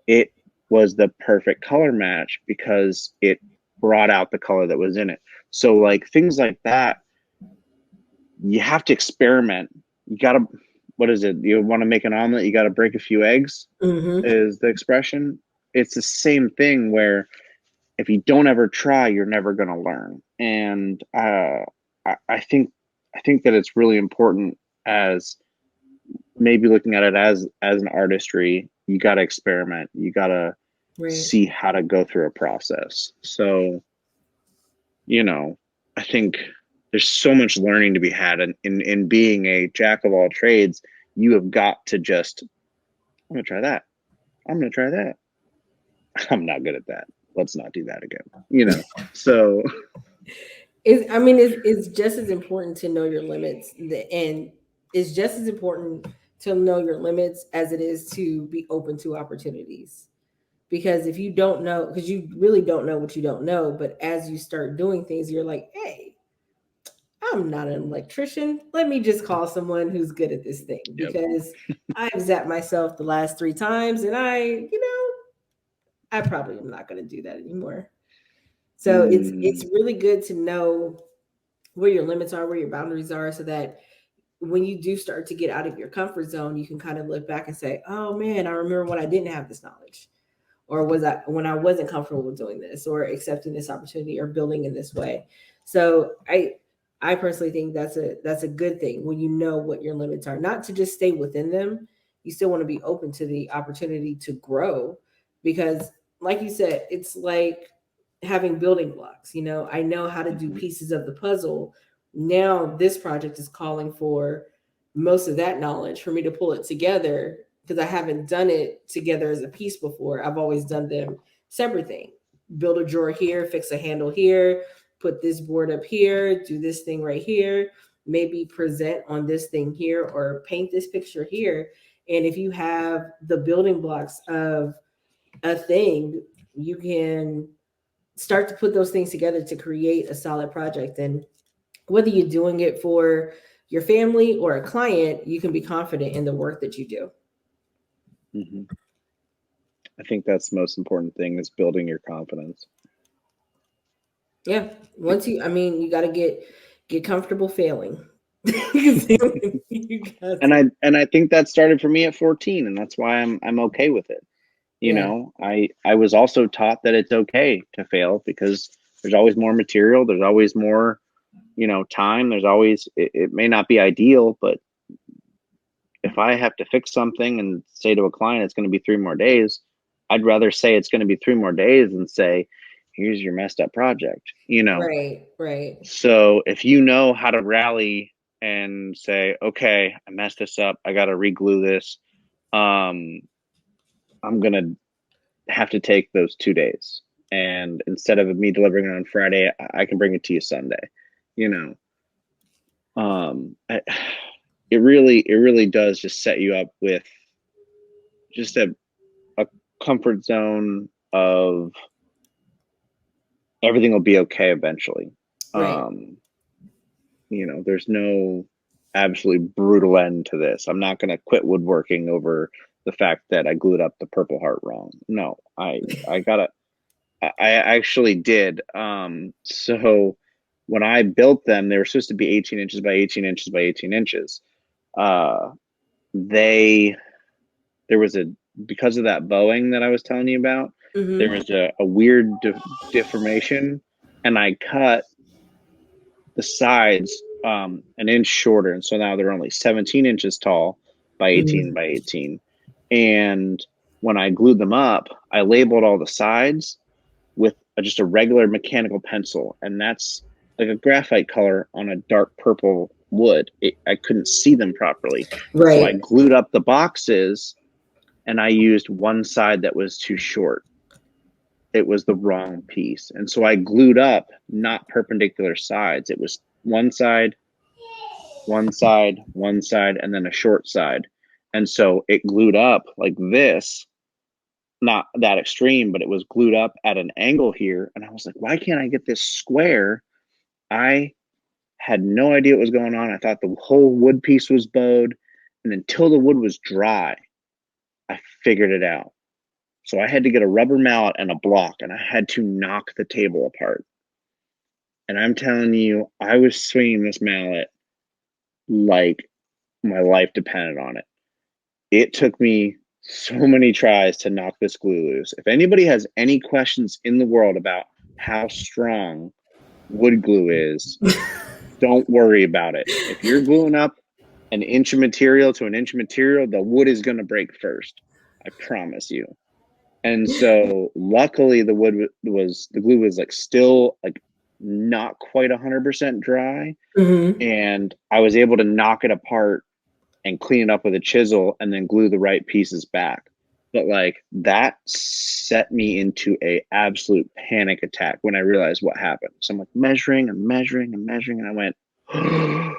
it was the perfect color match because it brought out the color that was in it. So like things like that, you have to experiment. You gotta, what is it? You want to make an omelet, you gotta break a few eggs, Mm-hmm. is the expression. It's the same thing where if you don't ever try, you're never gonna learn. And I think that it's really important as maybe looking at it as an artistry. You got to experiment, you got to Right. see how to go through a process. So I think there's so much learning to be had in being a jack of all trades. You have got to just, I'm gonna try that, I'm gonna try that, I'm not good at that, let's not do that again. So It's just as important to know your limits, and it's just as important to know your limits as it is to be open to opportunities. Because if you don't know, because you really don't know what you don't know, but as you start doing things, you're like, hey, I'm not an electrician. Let me just call someone who's good at this thing yep. because I've zapped myself the last 3 times and I probably am not going to do that anymore. So it's Mm, really good to know where your limits are, where your boundaries are, so that when you do start to get out of your comfort zone, you can kind of look back and say, "Oh man, I remember when I didn't have this knowledge, or was I when I wasn't comfortable with doing this, or accepting this opportunity, or building in this way." So I personally think that's a good thing when you know what your limits are, not to just stay within them. You still want to be open to the opportunity to grow, because like you said, it's like having building blocks. I know how to do Mhm. pieces of the puzzle. Now this project is calling for most of that knowledge for me to pull it together, because I haven't done it together as a piece before. I've always done them separate thing. Build a drawer here, fix a handle here, put this board up here, do this thing right here, maybe present on this thing here, or paint this picture here. And if you have the building blocks of a thing, you can start to put those things together to create a solid project. And whether you're doing it for your family or a client, you can be confident in the work that you do. Mhm. I think that's the most important thing is building your confidence. Yeah. You got to get comfortable failing. You got And to. I think that started for me at 14, and that's why I'm okay with it. Yeah. I was also taught that it's okay to fail because there's always more material, there's always more, time, there's always it may not be ideal, but if I have to fix something and say to a client it's going to be 3 more days, I'd rather say it's going to be 3 more days than say, here's your messed up project. Right. Right. So if you know how to rally and say, okay, I messed this up, I got to reglue this, um, I'm going to have to take those 2 days. And instead of me delivering it on Friday, I can bring it to you Sunday, you know. I, it really does just set you up with just a comfort zone of everything will be okay eventually. Right. Um, there's no absolutely brutal end to this. I'm not going to quit woodworking over the fact that I glued up the Purple Heart wrong. No, I gotta. I actually did. So when I built them, they were supposed to be 18 inches by 18 inches by 18 inches. Uh, they there was a because of that bowing that I was telling you about, there Mm-hmm. was a weird deformation, and I cut the sides an inch shorter, and so now they're only 17 inches tall by 18 Mm-hmm. by 18. And when I glued them up, I labeled all the sides with just a regular mechanical pencil, and that's like a graphite color on a dark purple wood. I couldn't see them properly, so I Right. glued up the boxes and I used one side that was too short. It was the wrong piece. And so I glued up not perpendicular sides. It was one side, one side, one side, and then a short side. And so it glued up like this, not that extreme, but it was glued up at an angle here. And I was like, why can't I get this square? I had no idea what was going on. I thought the whole wood piece was bowed. And until the wood was dry, I figured it out. So I had to get a rubber mallet and a block, and I had to knock the table apart. And I'm telling you, I was swinging this mallet like my life depended on it. It took me so many tries to knock this glue loose. If anybody has any questions in the world about how strong wood glue is, don't worry about it. If you're gluing up an inch of material to an inch of material, the wood is going to break first. I promise you. And so luckily the glue was like still like not quite 100% dry, Mm-hmm. and I was able to knock it apart and clean it up with a chisel and then glue the right pieces back. But like that set me into a absolute panic attack when I realized what happened. So I'm like measuring and measuring and measuring, and I went, oh,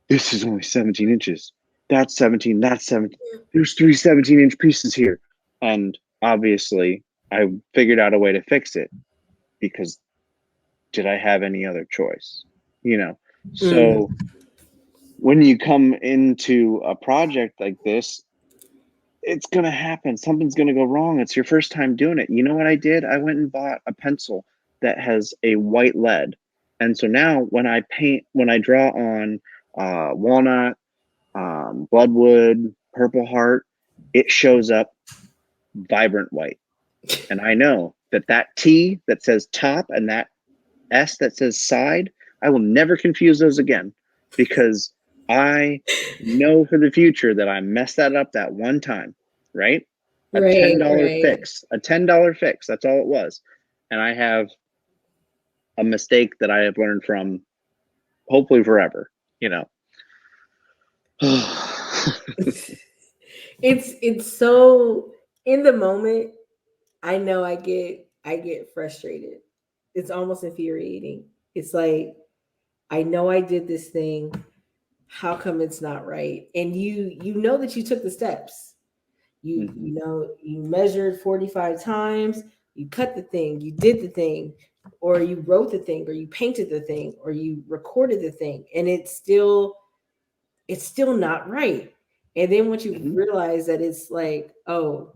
this is only 17 inches. That's 17. That's 17. There's three 17-inch pieces here. And obviously, I figured out a way to fix it because did I have any other choice? You know, so Mm. when you come into a project like this, it's going to happen. Something's going to go wrong. It's your first time doing it. You know what I did? I went and bought a pencil that has a white lead. And so now when I draw on walnut, bloodwood, purple heart, it shows up vibrant white. And I know that T that says top and that S that says side I will never confuse those again, because I know for the future that I messed that up that one time, right? A Right, $10 right. fix, a $10 fix. That's all it was. And I have a mistake that I have learned from, hopefully forever, you know. It's so in the moment, I know I get frustrated. It's almost infuriating. It's like I know I did this thing. How come it's not right? And you know that you took the steps. You Mhm, know you measured 45 times, you cut the thing, you did the thing, or you wrote the thing, or you painted the thing, or you recorded the thing, and it's still not right. And then once you mhm, realize that it's like, oh,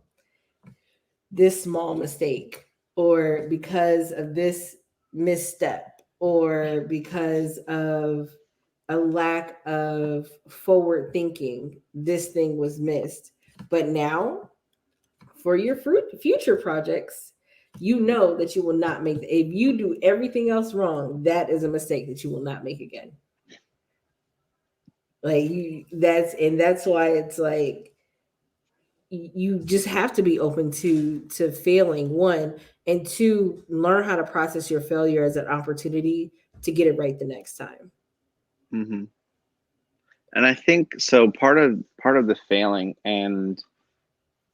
this small mistake, or because of this misstep, or because of a lack of forward thinking, this thing was missed. But now, for your future projects, you know that you will not make. If you do everything else wrong, that is a mistake that you will not make again. Like that's why it's like you just have to be open to failing, one, and two, learn how to process your failure as an opportunity to get it right the next time. mhm. And I think so. Part of the failing and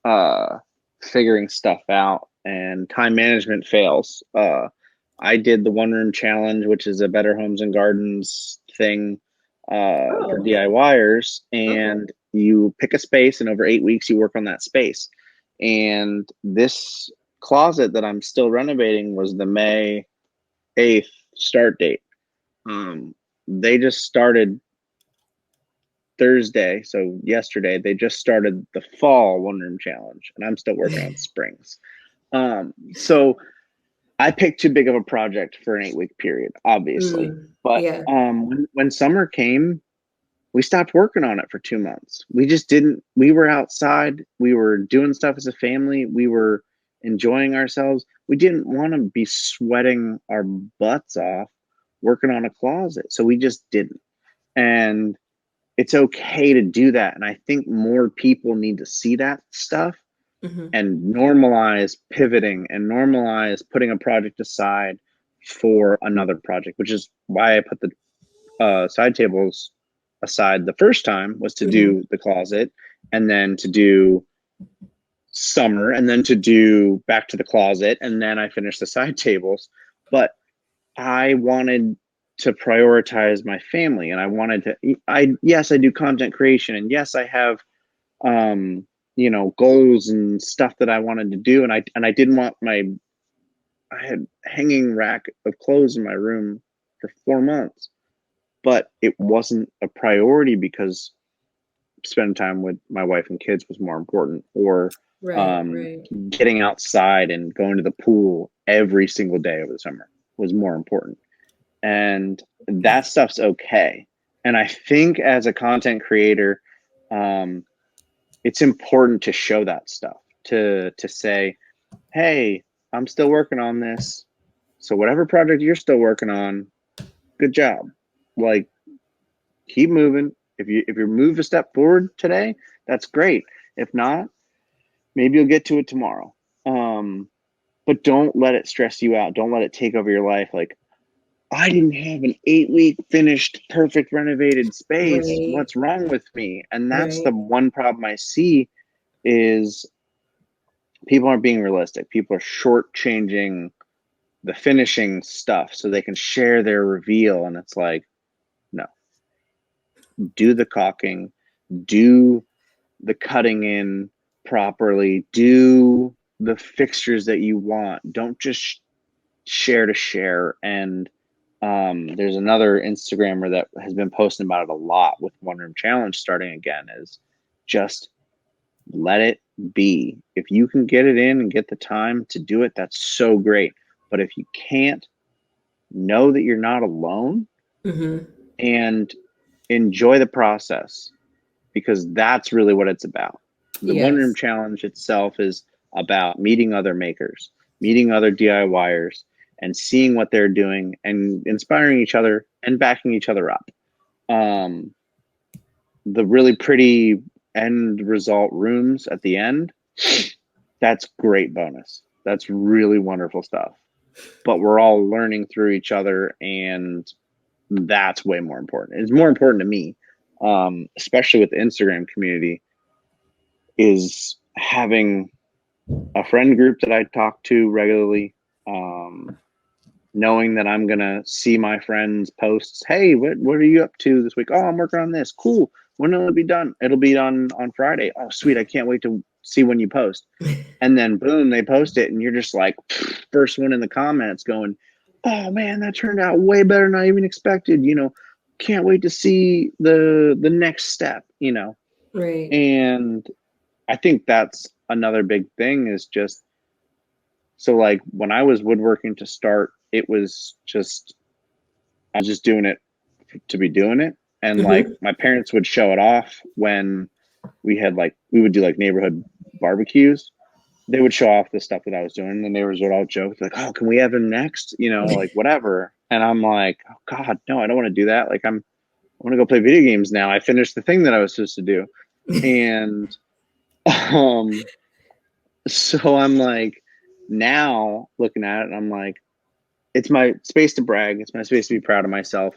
uh, figuring stuff out and time management fails. I did the one room challenge, which is a Better Homes and Gardens thing for Oh, DIYers, okay. and you pick a space, and over 8 weeks you work on that space. And this closet that I'm still renovating was the May 8th start date. Um, they just started Thursday, so yesterday, they just started the fall one room challenge, and I'm still working on springs. So I picked too big of a project for an 8 week period, obviously. But Yeah. when summer came, we stopped working on it for 2 months. We just didn't. We were outside. We were doing stuff as a family. We were enjoying ourselves. We didn't want to be sweating our butts off working on a closet, so we just didn't. And it's okay to do that. And I think more people need to see that stuff Hmm. and normalize pivoting and normalize putting a project aside for another project, which is why I put the side tables aside the first time, was to Hmm. do the closet, and then to do summer, and then to do back to the closet, and then I finished the side tables. But I wanted to prioritize my family, and I wanted to, yes, I do content creation, and yes, I have goals and stuff that I wanted to do, and I didn't want I had hanging rack of clothes in my room for 4 months, but it wasn't a priority because spending time with my wife and kids was more important, or Right, um, right. getting outside and going to the pool every single day over the summer was more important. And that stuff's okay. And I think as a content creator, um, it's important to show that stuff, to say, hey, I'm still working on this. So whatever project you're still working on, good job. Like, keep moving. If you move a step forward today, that's great. If not, maybe you'll get to it tomorrow. Um, but don't let it stress you out. Don't let it take over your life. Like, I didn't have an 8 week finished, perfect renovated space. Right, What's wrong with me? And that's the right. one problem I see is people aren't being realistic. People are shortchanging the finishing stuff so they can share their reveal. And it's like, no, do the caulking, do the cutting in properly, do the fixtures that you want. Don't just share to share. And there's another Instagrammer that has been posting about it a lot with One Room Challenge starting again, is just let it be. If you can get it in and get the time to do it, that's so great. But if you can't, know that you're not alone Hmm. and enjoy the process, because that's really what it's about. The One Room Yes. Challenge itself is about meeting other makers, meeting other DIYers, and seeing what they're doing and inspiring each other and backing each other up. The really pretty end result rooms at the end, that's great bonus. That's really wonderful stuff. But we're all learning through each other, and that's way more important. It's more important to me, especially with the Instagram community, is having a friend group that I talk to regularly, knowing that I'm gonna see my friends' posts. Hey, what are you up to this week? Oh, I'm working on this. Cool. When will it be done? It'll be done on Friday. Oh, sweet. I can't wait to see when you post. And then boom, they post it, and you're just like first one in the comments going, "Oh man, that turned out way better than I even expected." Can't wait to see the next step. Right. And I think that's another big thing is just so like when I was woodworking to start, it was just I was just doing it to be doing it. And like Mhm. my parents would show it off when we would do like neighborhood barbecues. They would show off the stuff that I was doing, and they would all joke like, "Oh, can we have him next?" Like whatever. And I'm like, "Oh God, no, I don't want to do that. Like I want to go play video games now. I finished the thing that I was supposed to do." And um so I'm like now looking at it, I'm like, it's my space to brag. It's my space to be proud of myself.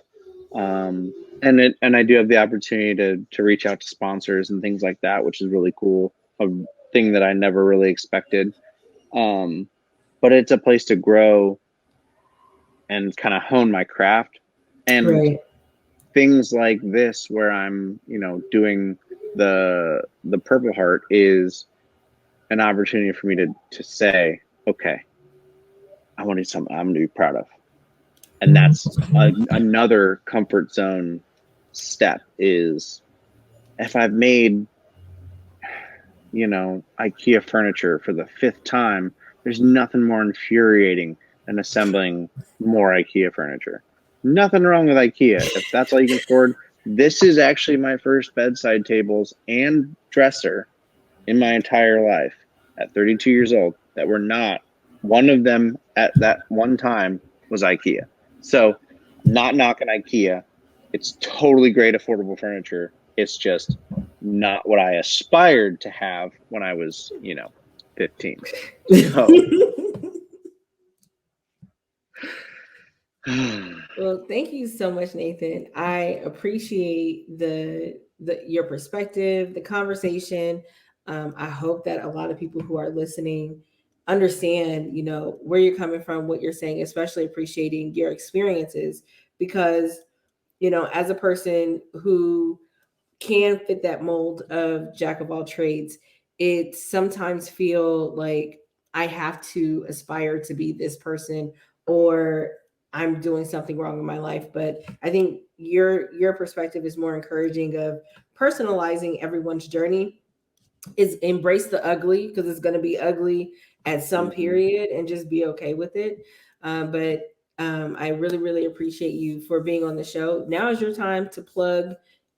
And I do have the opportunity to reach out to sponsors and things like that, which is really cool. A thing that I never really expected. Um, but it's a place to grow and kind of hone my craft. And Right. things like this, where I'm, doing the Purple Heart, is an opportunity for me to say, okay, I want to do something I'm going to be proud of. And that's another comfort zone step is if I've made, IKEA furniture for the fifth time, there's nothing more infuriating than assembling more IKEA furniture. Nothing wrong with IKEA. If that's all you can afford, this is actually my first bedside tables and dresser in my entire life at 32 years old that were not one of them at that one time was IKEA. So, not knocking IKEA. It's totally great, affordable furniture. It's just not what I aspired to have when I was, 15. So, Well, thank you so much, Nathan. I appreciate the your perspective, the conversation. I hope that a lot of people who are listening understand, where you're coming from, what you're saying, especially appreciating your experiences because, as a person who can fit that mold of jack of all trades, it sometimes feel like I have to aspire to be this person or I'm doing something wrong in my life. But I think your perspective is more encouraging of personalizing everyone's journey is embrace the ugly because it's going to be ugly at some mhm. period and just be okay with it. But I really, really appreciate you for being on the show. Now is your time to plug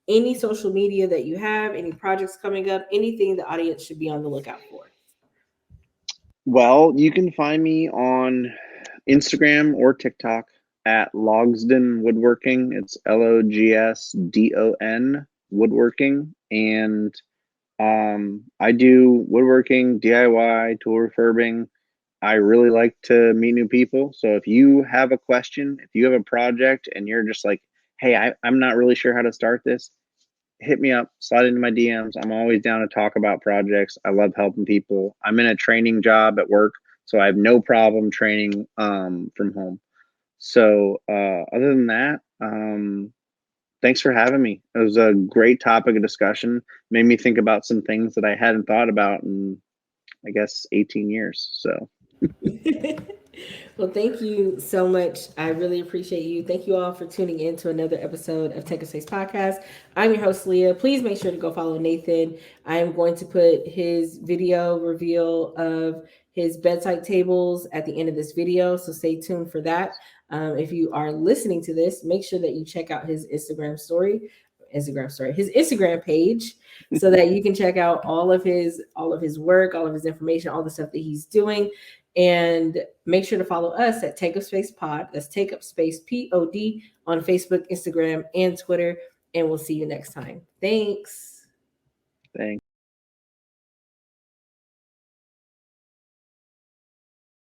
any social media that you have, any projects coming up, anything the audience should be on the lookout for. Well, you can find me on Instagram or TikTok at Logsdon Woodworking. It's Logsdon Woodworking. And I do woodworking, DIY, tool refurbing. I really like to meet new people. So if you have a question, if you have a project and you're just like, hey, I'm not really sure how to start this, hit me up, slide into my DMs. I'm always down to talk about projects. I love helping people. I'm in a training job at work, so I have no problem training from home. So other than that, thanks for having me. It was a great topic of discussion. Made me think about some things that I hadn't thought about in, I guess, 18 years. So Well, thank you so much. I really appreciate you. Thank you all for tuning in to another episode of Take a Space Podcast. I'm your host, Leah. Please make sure to go follow Nathan. I am going to put his video reveal of his bedside tables at the end of this video. So stay tuned for that. If you are listening to this, make sure that you check out his his Instagram page so that you can check out all of his work, all of his information, all the stuff that he's doing. And make sure to follow us at Take Up Space Pod. That's Take Up Space POD on Facebook, Instagram, and Twitter. And we'll see you next time. Thanks. Thanks.